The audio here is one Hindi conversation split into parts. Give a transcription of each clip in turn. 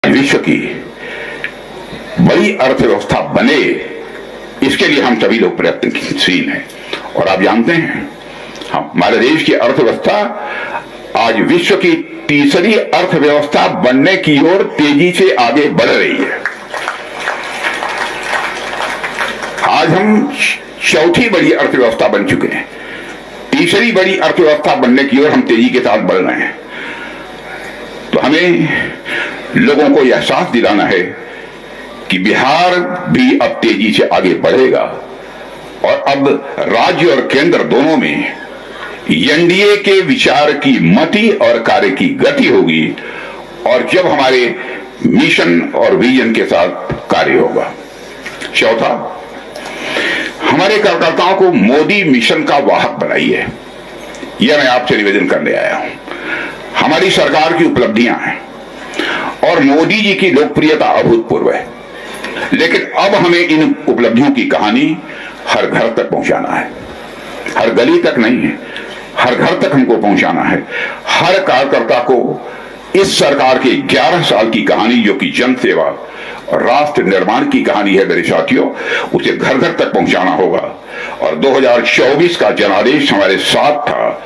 विश्व की बड़ी अर्थव्यवस्था बने, इसके लिए हम सभी लोग प्रयत्नशील हैं। और आप जानते हैं हमारे देश की अर्थव्यवस्था आज विश्व की तीसरी अर्थव्यवस्था बनने की ओर तेजी से आगे बढ़ रही है। आज हम चौथी बड़ी अर्थव्यवस्था बन चुके हैं, तीसरी बड़ी अर्थव्यवस्था बनने की ओर हम तेजी के साथ बढ़ रहे हैं। तो हमें लोगों को यह एहसास दिलाना है कि बिहार भी अब तेजी से आगे बढ़ेगा और अब राज्य और केंद्र दोनों में एनडीए के विचार की मति और कार्य की गति होगी और जब हमारे मिशन और विजन के साथ कार्य होगा। चौथा, हमारे कार्यकर्ताओं को मोदी मिशन का वाहक बनाइए, यह मैं आपसे निवेदन करने आया हूं। हमारी सरकार की उपलब्धियां हैं और मोदी जी की लोकप्रियता अभूतपूर्व है, लेकिन अब हमें इन उपलब्धियों की कहानी हर घर तक पहुंचाना है। हर गली तक नहीं है, हर घर तक हमको पहुंचाना है। हर कार्यकर्ता को इस सरकार के 11 साल की कहानी, जो कि जन सेवा और राष्ट्र निर्माण की कहानी है मेरे साथियों, उसे घर घर तक पहुंचाना होगा। और 2024 का जनादेश हमारे साथ था।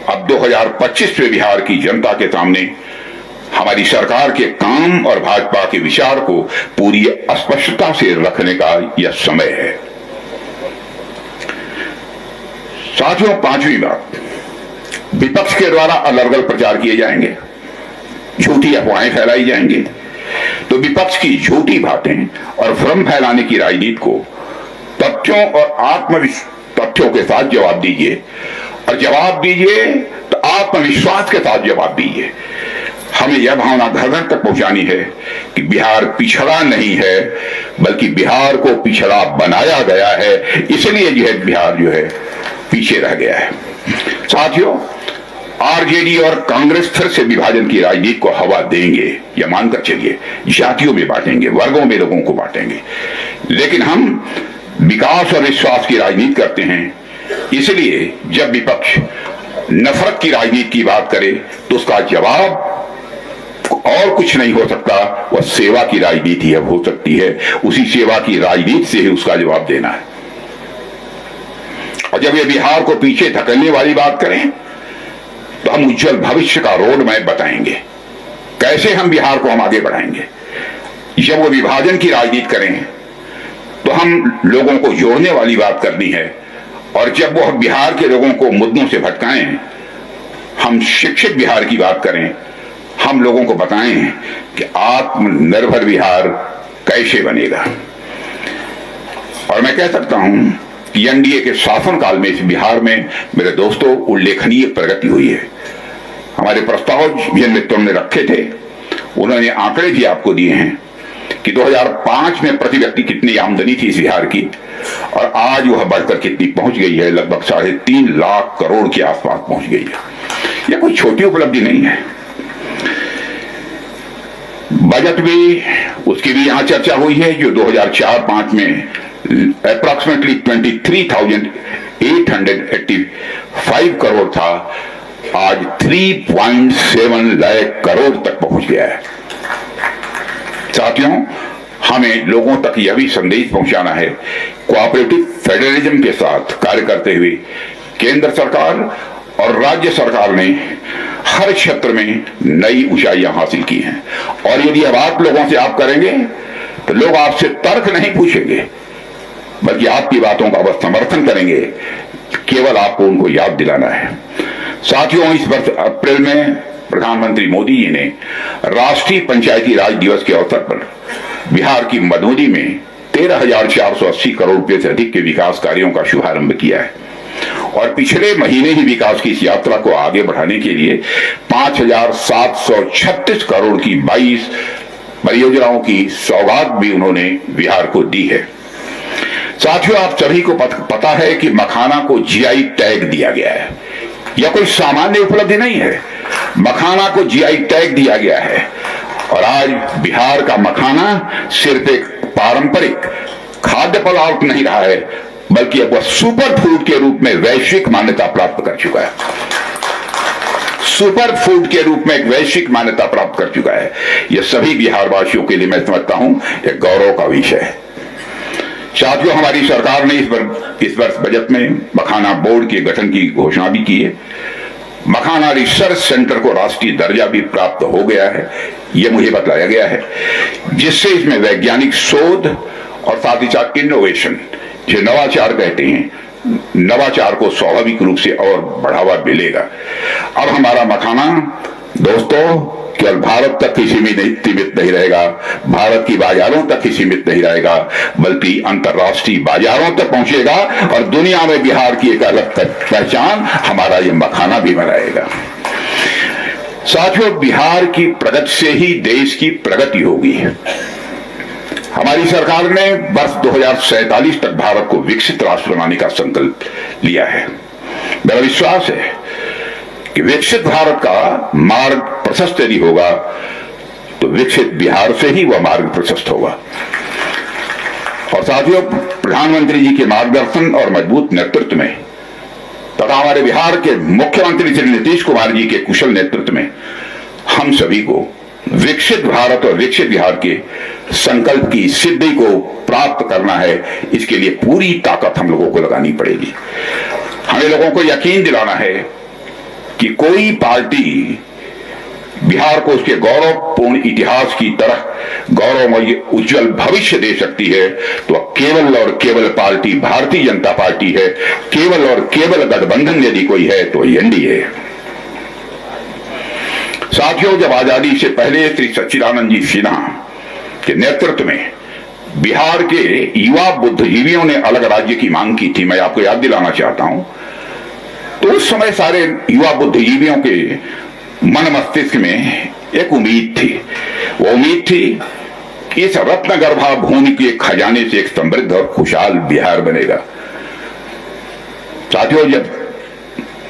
अब 2025 में बिहार की जनता के सामने हमारी सरकार के काम और भाजपा के विचार को पूरी स्पष्टता से रखने का यह समय है। साथियों, पांचवी बात, विपक्ष के द्वारा अलग अलग प्रचार किए जाएंगे, झूठी अफवाहें फैलाई जाएंगी। तो विपक्ष की झूठी बातें और भ्रम फैलाने की राजनीति को तथ्यों और तथ्यों के साथ जवाब दीजिए, और जवाब दीजिए तो आत्मविश्वास के साथ जवाब दीजिए। हमें यह भावना घर घर तक पहुंचानी है कि बिहार पिछड़ा नहीं है, बल्कि बिहार को पिछड़ा बनाया गया है, इसलिए यह बिहार जो है पीछे रह गया है। साथियों, आरजेडी और कांग्रेस फिर से विभाजन की राजनीति को हवा देंगे, यह मानकर चलिए। जातियों में बांटेंगे, वर्गों में लोगों को बांटेंगे, लेकिन हम विकास और विश्वास की राजनीति करते हैं। इसलिए जब विपक्ष नफरत की राजनीति की बात करे तो उसका जवाब और कुछ नहीं हो सकता, वह सेवा की राजनीति है, हो सकती है। उसी सेवा की राजनीति से ही उसका जवाब देना है। और जब ये बिहार को पीछे धकेलने वाली बात करें तो हम उज्जवल भविष्य का रोड मैप बताएंगे, कैसे हम बिहार को हम आगे बढ़ाएंगे। जब वो विभाजन की राजनीति करें तो हम लोगों को जोड़ने वाली बात करनी है, और जब वो बिहार के लोगों को मुद्दों से भटकाएं, हम शिक्षित बिहार की बात करें, हम लोगों को बताएं कि आत्मनिर्भर बिहार कैसे बनेगा। और मैं कह सकता हूं कि एनडीए के शासनकाल में इस बिहार में मेरे दोस्तों उल्लेखनीय प्रगति हुई है। हमारे प्रस्ताव जिन मित्रों ने रखे थे, उन्होंने आंकड़े भी आपको दिए हैं कि 2005 में प्रति व्यक्ति कितनी आमदनी थी इस बिहार की, और आज वह बढ़कर कितनी पहुंच गई है, लगभग 3.5 लाख करोड़ के आसपास पहुंच गई है। यह कोई छोटी उपलब्धि नहीं है। बजट भी, उसकी भी यहां चर्चा हुई है, जो 2004-05 में अप्रोक्सीमेटली 23,885 करोड़ था, आज 3.7 लाख करोड़ तक पहुंच गया है। साथियों, हमें लोगों तक यह भी संदेश पहुंचाना है, कोऑपरेटिव फेडरलिज्म के साथ कार्य करते हुए केंद्र सरकार और राज्य सरकार ने हर क्षेत्र में नई ऊंचाइयां हासिल की हैं। और यदि अब आप लोगों से आप करेंगे तो लोग आपसे तर्क नहीं पूछेंगे, बल्कि आपकी बातों का बस समर्थन करेंगे। केवल आपको उनको याद दिलाना है। साथियों, इस वर्ष अप्रैल में प्रधानमंत्री मोदी जी ने राष्ट्रीय पंचायती राज दिवस के अवसर पर बिहार की मधुबनी में 13,480 करोड़ रुपए से अधिक के विकास कार्यों का शुभारंभ किया है। और पिछले महीने ही विकास की इस यात्रा को आगे बढ़ाने के लिए 5,736 करोड़ की 22 परियोजनाओं की सौगात भी उन्होंने बिहार को दी है। साथियों, आप सभी को पता है कि मखाना को जीआई टैग दिया गया है। यह कोई सामान्य उपलब्धि नहीं है, मखाना को जीआई टैग दिया गया है। और आज बिहार का मखाना सिर्फ एक पारंपरिक खाद्य पदार्थ नहीं रहा है, बल्कि अब वह सुपर फूड के रूप में वैश्विक मान्यता प्राप्त कर चुका है। सुपर फूड के रूप में एक वैश्विक मान्यता प्राप्त कर चुका है। यह सभी बिहार वासियों के लिए मैं समझता हूं एक गौरव का विषय है। साथियों, हमारी सरकार ने इस वर्ष बजट में मखाना बोर्ड के गठन की घोषणा भी की है। मखाना रिसर्च सेंटर को राष्ट्रीय दर्जा भी प्राप्त हो गया है, यह मुझे बताया गया है, जिससे इसमें वैज्ञानिक शोध और साथ ही साथ इनोवेशन, जो नवाचार कहते हैं, नवाचार को स्वाभाविक रूप से और बढ़ावा मिलेगा। अब हमारा मखाना दोस्तों केवल भारत तक ही सीमित नहीं रहेगा, भारत की बाजारों तक ही सीमित नहीं रहेगा, बल्कि अंतर्राष्ट्रीय बाजारों तक पहुंचेगा और दुनिया में बिहार की एक अलग पहचान हमारा ये मखाना भी बनाएगा। साथियों, बिहार की प्रगति से ही देश की प्रगति होगी। हमारी सरकार ने वर्ष 2047 तक भारत को विकसित राष्ट्र बनाने का संकल्प लिया है। मेरा विश्वास है कि विकसित भारत का मार्ग प्रशस्त यदि होगा तो विकसित बिहार से ही वह मार्ग प्रशस्त होगा। और साथियों, प्रधानमंत्री जी के मार्गदर्शन और मजबूत नेतृत्व में तथा हमारे बिहार के मुख्यमंत्री श्री नीतीश कुमार जी के कुशल नेतृत्व में हम सभी को विकसित भारत और विकसित बिहार के संकल्प की सिद्धि को प्राप्त करना है। इसके लिए पूरी ताकत हम लोगों को लगानी पड़ेगी। हमें लोगों को यकीन दिलाना है कि कोई पार्टी बिहार को उसके गौरवपूर्ण इतिहास की तरह गौरवमय उज्जवल भविष्य दे सकती है तो केवल और केवल पार्टी भारतीय जनता पार्टी है। केवल और केवल गठबंधन यदि कोई है तो एनडीए है। साथियों, जब आजादी से पहले श्री सच्चिदानंद जी सिन्हा के नेतृत्व में बिहार के युवा बुद्धिजीवियों ने अलग राज्य की मांग की थी, मैं आपको याद दिलाना चाहता हूं, तो उस समय सारे युवा बुद्धिजीवियों के मन मस्तिष्क में एक उम्मीद थी। वो उम्मीद थी कि इस रत्न गर्भा भूमि के खजाने से एक समृद्ध और खुशहाल बिहार बनेगा। साथियों, जब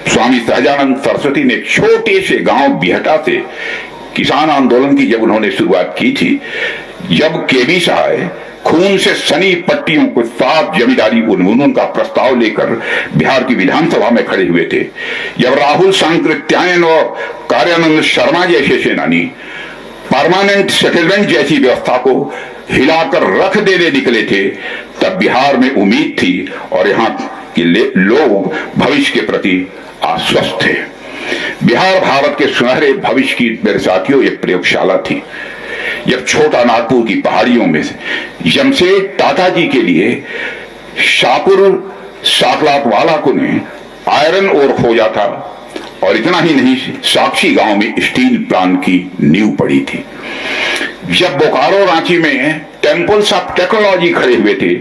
स्वामी सहजानंद सरस्वती ने छोटे से गांव बिहटा से किसान आंदोलन की जब उन्होंने शुरुआत की थी, जब केबी सहाय खून से सनी पट्टियों को साफ जमींदारी उन्मूलन का प्रस्ताव लेकर बिहार की विधानसभा में खड़े हुए थे, जब राहुल सांकृत्यायन और कार्यानंद शर्मा जैसे सेनानी परमानेंट सेटलमेंट जैसी व्यवस्था को हिलाकर रख देने निकले थे, तब बिहार में उम्मीद थी और यहाँ के लोग भविष्य के प्रति आश्वस्त थे। बिहार भारत के सुनहरे भविष्य की, मेरे साथियों, एक प्रयोगशाला थी। जब छोटा नागपुर की पहाड़ियों में से जमशेद टाटा जी के लिए शाहपुर साकलातवाला को ने आयरन ओर खोजा था और इतना ही नहीं, साक्षी गांव में स्टील प्लांट की नींव पड़ी थी। जब बोकारो रांची में टेम्पल्स ऑफ टेक्नोलॉजी खड़े हुए थे,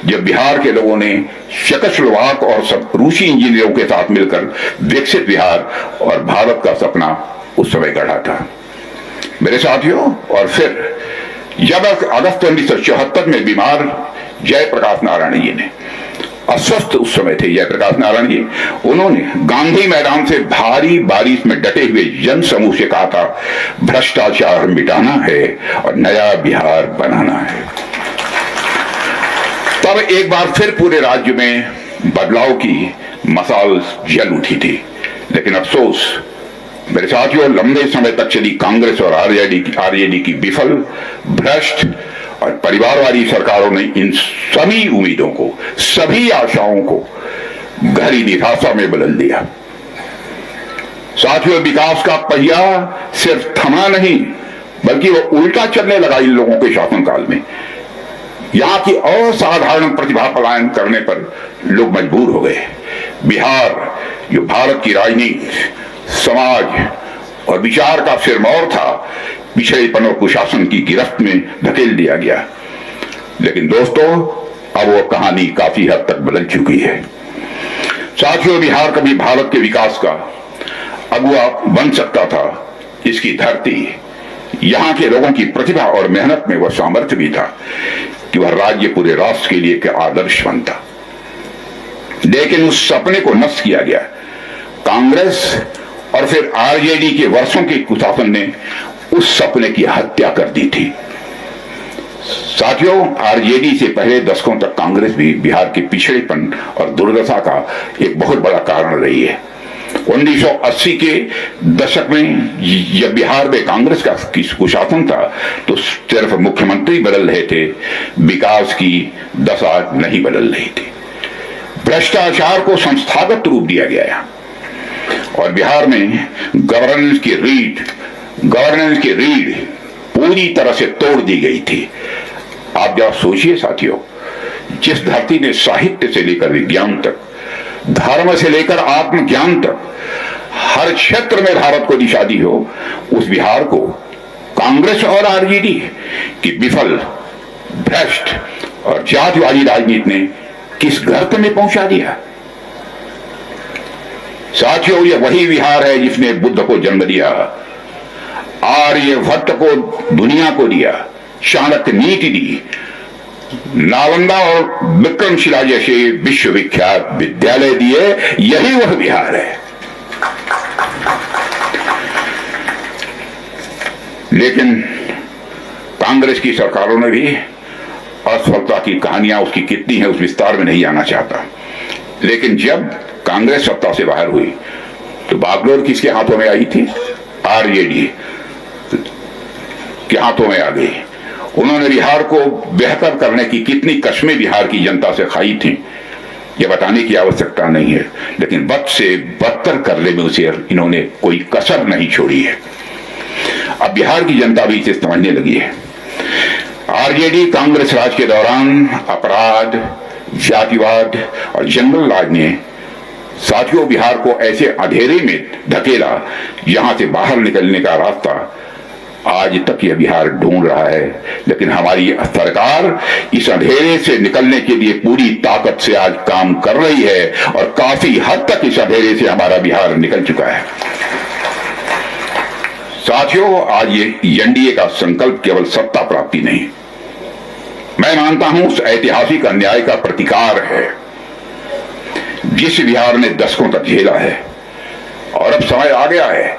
जब बिहार के लोगों ने चेकोस्लोवाक और सब रूसी इंजीनियरों के साथ मिलकर विकसित बिहार और भारत का सपना उस समय गढ़ा था। मेरे साथियों, और फिर जब अगस्त 1974 में बीमार जयप्रकाश नारायण जी ने, अस्वस्थ उस समय थे जयप्रकाश नारायण जी, उन्होंने गांधी मैदान से भारी बारिश में डटे हुए जन समूह से कहा था, भ्रष्टाचार मिटाना है और नया बिहार बनाना है। तब एक बार फिर पूरे राज्य में बदलाव की मसाल जल उठी थी। लेकिन अफसोस मेरे साथियों, लंबे समय तक चली कांग्रेस और आरजेडी की विफल, भ्रष्ट और परिवारवादी सरकारों ने इन सभी उम्मीदों को, सभी आशाओं को गहरी निराशा में बदल दिया। साथियों, विकास का पहिया सिर्फ थमा नहीं बल्कि वो उल्टा चलने लगा इन लोगों के शासनकाल में। यहां की असाधारण प्रतिभा पलायन करने पर लोग मजबूर हो गए। बिहार, जो भारत की राजनीति, समाज और विचार का सिरमौर था, पिछड़ेपन और कुशासन की गिरफ्त में धकेल दिया गया। लेकिन दोस्तों, अब वो कहानी काफी हद तक बदल चुकी है। साथियों, बिहार कभी भारत के विकास का अगुवा बन सकता था। इसकी धरती, यहाँ के लोगों की प्रतिभा और मेहनत में वह सामर्थ्य भी था कि वह राज्य पूरे राष्ट्र के लिए एक आदर्श बनता। लेकिन उस सपने को नष्ट किया गया। कांग्रेस और फिर आरजेडी के वर्षों के कुशासन ने उस सपने की हत्या कर दी थी। साथियों, आरजेडी से पहले दशकों तक कांग्रेस भी बिहार के पिछड़ेपन और दुर्दशा का एक बहुत बड़ा कारण रही है। 1980 के दशक में जब बिहार में कांग्रेस का कुशासन था तो सिर्फ मुख्यमंत्री बदल रहे थे, विकास की दशा नहीं बदल रही थी। भ्रष्टाचार को संस्थागत रूप दिया गया और बिहार में गवर्नेंस की रीढ़ पूरी तरह से तोड़ दी गई थी। आप जरा सोचिए साथियों, जिस धरती ने साहित्य से लेकर विज्ञान तक, धर्म से लेकर आत्मज्ञान तक हर क्षेत्र में भारत को दिशा दी हो, उस बिहार को कांग्रेस और आरजेडी की विफल, भ्रष्ट और जातिवादी राजनीति ने किस गर्त में पहुंचा दिया। साथियों, यह वही बिहार है जिसने बुद्ध को जन्म दिया, आर्यभट्ट को दुनिया को दिया, चाणक्य नीति दी, नालंदा और विक्रमशिला जैसे विश्वविख्यात विद्यालय दिए। यही वह बिहार है। लेकिन कांग्रेस की सरकारों ने भी असफलता की कहानियां उसकी कितनी है उस विस्तार में नहीं जाना चाहता। लेकिन जब कांग्रेस सत्ता से बाहर हुई तो बागडोर किसके हाथों में आई थी? आरजेडी के हाथों में आ गई। उन्होंने बिहार को बेहतर करने की कितनी कस्में बिहार की जनता से खाई थी, यह बताने की आवश्यकता नहीं है, लेकिन बद से बदतर करने में उसे इन्होंने कोई कसर नहीं छोड़ी है। अब बिहार की जनता भी इसे समझने लगी है। आरजेडी कांग्रेस राज के दौरान अपराध, जातिवाद और जंगल राज ने साथियों बिहार को ऐसे अंधेरे में धकेला जहां से बाहर निकलने का रास्ता आज तक यह बिहार ढूंढ रहा है। लेकिन हमारी सरकार इस अंधेरे से निकलने के लिए पूरी ताकत से आज काम कर रही है और काफी हद तक इस अंधेरे से हमारा बिहार निकल चुका है। साथियों, आज ये एनडीए का संकल्प केवल सत्ता प्राप्ति नहीं, मैं मानता हूं उस ऐतिहासिक अन्याय का प्रतिकार है जिस बिहार ने दशकों तक झेला है। और अब समय आ गया है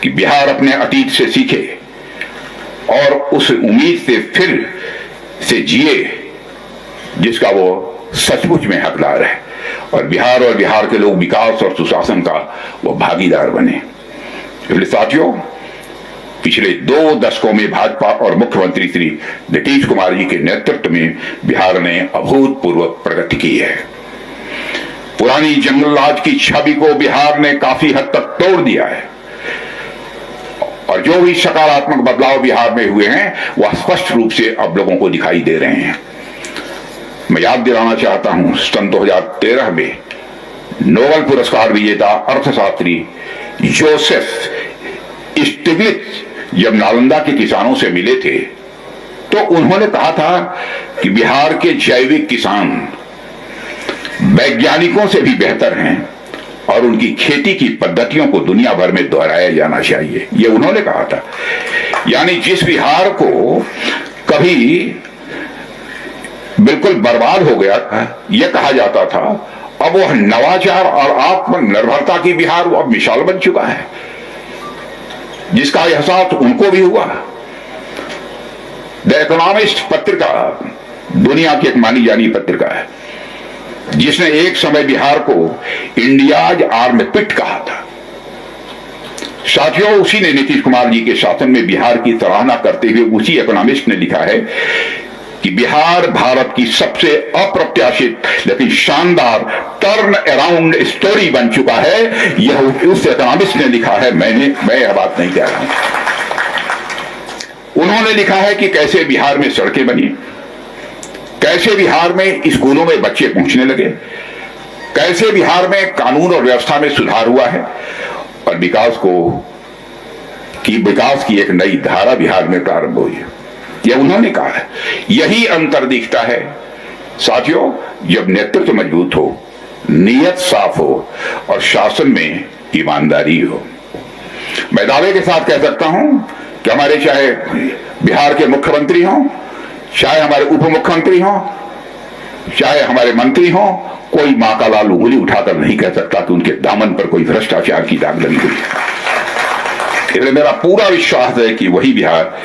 कि बिहार अपने अतीत से सीखे और उस उम्मीद से फिर से जिए जिसका वो सचमुच में हकदार है, और बिहार के लोग विकास और सुशासन का वो भागीदार बने। इसलिए साथियों, पिछले 2 दशकों में भाजपा और मुख्यमंत्री श्री नीतीश कुमार जी के नेतृत्व में बिहार ने अभूतपूर्व प्रगति की है। पुरानी जंगल राज की छवि को बिहार ने काफी हद तक तोड़ दिया है और जो भी सकारात्मक बदलाव बिहार में हुए हैं वह स्पष्ट रूप से अब लोगों को दिखाई दे रहे हैं। मैं याद दिलाना चाहता हूं, सन 2013 में नोबेल पुरस्कार विजेता अर्थशास्त्री जोसेफ स्टिग्लिट्ज जब नालंदा के किसानों से मिले थे तो उन्होंने कहा था कि बिहार के जैविक किसान वैज्ञानिकों से भी बेहतर हैं और उनकी खेती की पद्धतियों को दुनिया भर में दोहराया जाना चाहिए, ये उन्होंने कहा था। यानी जिस बिहार को कभी बिल्कुल बर्बाद हो गया था यह कहा जाता था, अब वह नवाचार और आत्मनिर्भरता की बिहार वो अब मिसाल बन चुका है, जिसका एहसास उनको भी हुआ। द इकोनॉमिस्ट पत्रिका दुनिया की एक मानी जानी पत्रिका है जिसने एक समय बिहार को इंडियाज आर्मपिट कहा था। साथियों, उसी ने नीतीश कुमार जी के शासन में बिहार की सराहना करते हुए उसी इकोनॉमिस्ट ने लिखा है कि बिहार भारत की सबसे अप्रत्याशित लेकिन शानदार टर्न अराउंड स्टोरी बन चुका है। यह उस इकोनॉमिस्ट ने लिखा है, मैं यह बात नहीं कह रहा हूं। उन्होंने लिखा है कि कैसे बिहार में सड़कें बनी, कैसे बिहार में स्कूलों में बच्चे पहुंचने लगे, कैसे बिहार में कानून और व्यवस्था में सुधार हुआ है और विकास की एक नई धारा बिहार में प्रारंभ हुई है। यह उन्होंने कहा है। यही अंतर दिखता है साथियों, जब नेतृत्व मजबूत हो, नीयत साफ हो और शासन में ईमानदारी हो। मैं दावे के साथ कह सकता हूं कि हमारे चाहे बिहार के मुख्यमंत्री हों, चाहे हमारे उप मुख्यमंत्री हों, चाहे हमारे मंत्री हों, कोई मां का लाल उंगली उठाकर नहीं कह सकता कि उनके दामन पर कोई भ्रष्टाचार की दाग लगी हुई है। इसलिए मेरा पूरा विश्वास है कि वही बिहार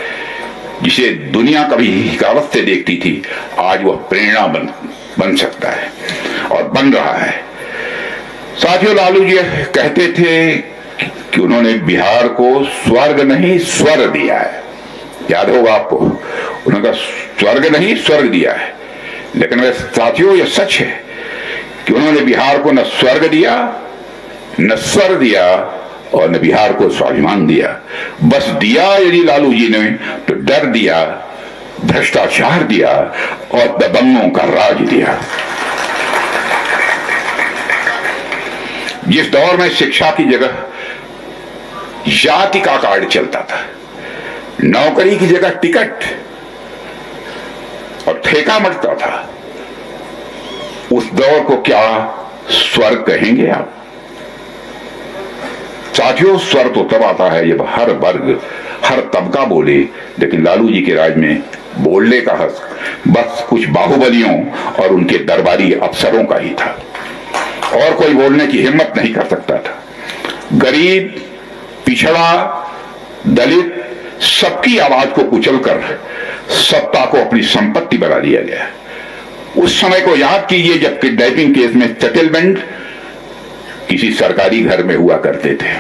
जिसे दुनिया कभी हिकावत से देखती थी, आज वह प्रेरणा बन सकता है और बन रहा है। साथियों, लालू जी कहते थे कि उन्होंने बिहार को स्वर्ग नहीं स्वर दिया है। याद होगा आपको, उन्होंने कहा स्वर्ग नहीं स्वर्ग दिया है। लेकिन वह साथियों, यह सच है कि उन्होंने बिहार को न स्वर्ग दिया, न स्वर दिया और न बिहार को स्वाभिमान दिया। बस दिया यदि लालू जी ने तो डर दिया, भ्रष्टाचार दिया और दबंगों का राज दिया। जिस दौर में शिक्षा की जगह जाति का कार्ड चलता था, नौकरी की जगह टिकट और ठेका मचता था, उस दौर को क्या स्वर्ग कहेंगे आप? साथियों, स्वर्ग तो तब आता है जब हर वर्ग, हर तबका बोले। लेकिन लालू जी के राज में बोलने का हक बस कुछ बाहुबलियों और उनके दरबारी अफसरों का ही था, और कोई बोलने की हिम्मत नहीं कर सकता था। गरीब, पिछड़ा, दलित, सबकी आवाज को कुचलकर सत्ता को अपनी संपत्ति बना लिया गया। उस समय को याद कीजिए जब किडनैपिंग केस में सेटलमेंट किसी सरकारी घर में हुआ करते थे।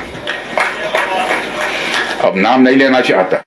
अब नाम नहीं लेना चाहता।